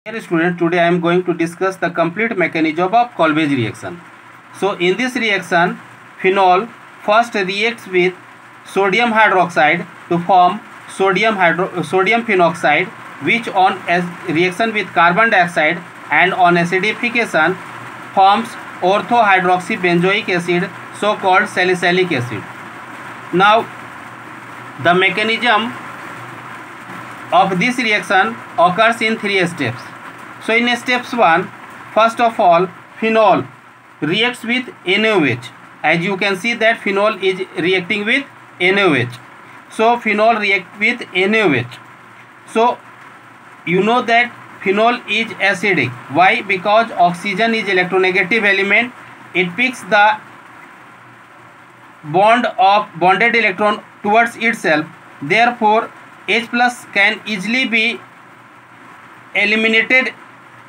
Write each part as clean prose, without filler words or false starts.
Dear student, today I am going to discuss the complete mechanism of Kolb's reaction. So in this reaction, phenol first reacts with sodium hydroxide to form sodium phenoxide, which on reaction with carbon dioxide and on acidification forms orthohydroxybenzoic acid, so called salicylic acid. Now the mechanism of this reaction occurs in 3 steps. So in steps 1, first of all, phenol reacts with NaOH. As you can see that phenol is reacting with NaOH. So phenol reacts with NaOH. So you know that phenol is acidic. Why? Because oxygen is electronegative element. It picks the bonded electron towards itself. Therefore H plus can easily be eliminated,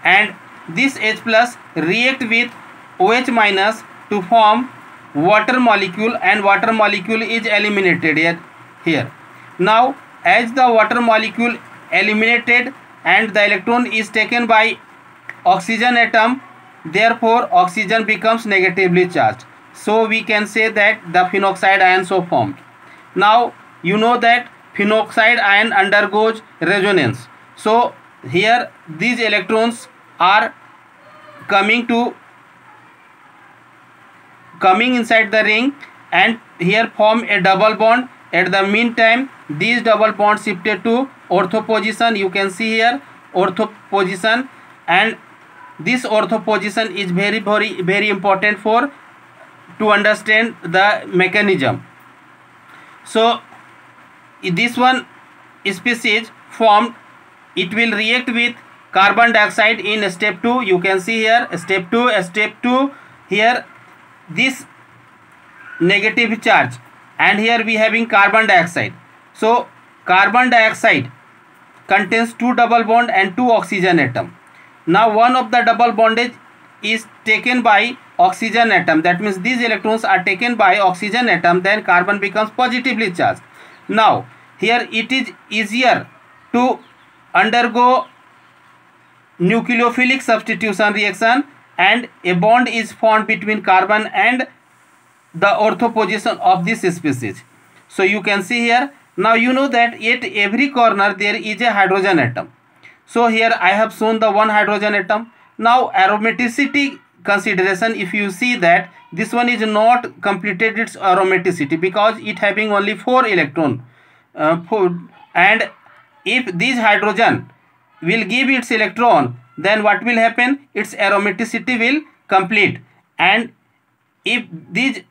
and this H plus react with OH minus to form water molecule, and water molecule is eliminated here. Now as the water molecule eliminated and the electron is taken by oxygen atom, therefore oxygen becomes negatively charged. So we can say that the phenoxide ions are formed. Now you know that phenoxide ion undergoes resonance. So here these electrons are coming inside the ring and here form a double bond. At the meantime, these double bonds shifted to ortho position. You can see here ortho position, and this ortho position is very important to understand the mechanism. So this one species formed, it will react with carbon dioxide in step 2. You can see here step 2 here this negative charge, and here we having carbon dioxide. So carbon dioxide contains 2 double bond and 2 oxygen atom. Now one of the double bondage is taken by oxygen atom. That means these electrons are taken by oxygen atom, then carbon becomes positively charged. Now here it is easier to undergo nucleophilic substitution reaction, and a bond is formed between carbon and the ortho position of this species. So you can see here. Now you know that at every corner there is a hydrogen atom. So here I have shown the one hydrogen atom. Now aromaticity consideration, if you see that this one is not completed its aromaticity because it having only 4 electron, and if this hydrogen will give its electron, then what will happen? Its aromaticity will complete, and if these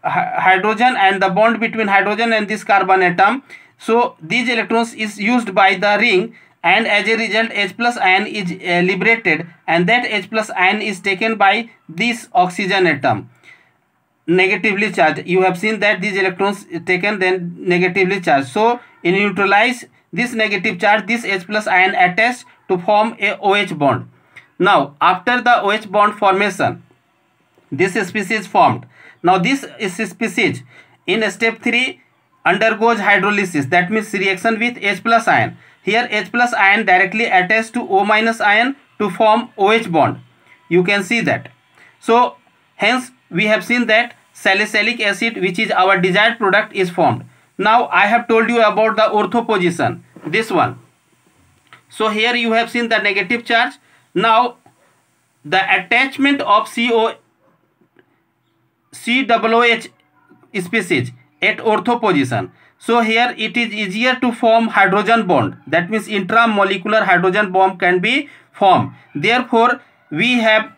hydrogen and the bond between hydrogen and this carbon atom, so these electrons is used by the ring, and as a result H plus ion is liberated, and that H plus ion is taken by this oxygen atom negatively charged. You have seen that these electrons taken then negatively charged. So in neutralize this negative charge, this H plus ion attached to form a OH bond. Now after the OH bond formation, this species formed. Now this species in step 3 undergoes hydrolysis, that means reaction with H plus ion. Here H plus ion directly attached to O minus ion to form OH bond. You can see that. So hence we have seen that salicylic acid, which is our desired product, is formed. Now I have told you about the ortho position, this one. So here you have seen the negative charge. Now the attachment of COOH species at ortho position. So here it is easier to form hydrogen bond, that means intramolecular hydrogen bond can be formed. Therefore we have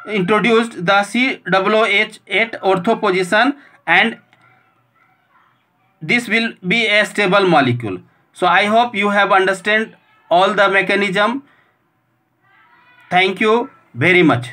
introduced the COOH at ortho position, and this will be a stable molecule. So I hope you have understand all the mechanism. Thank you very much.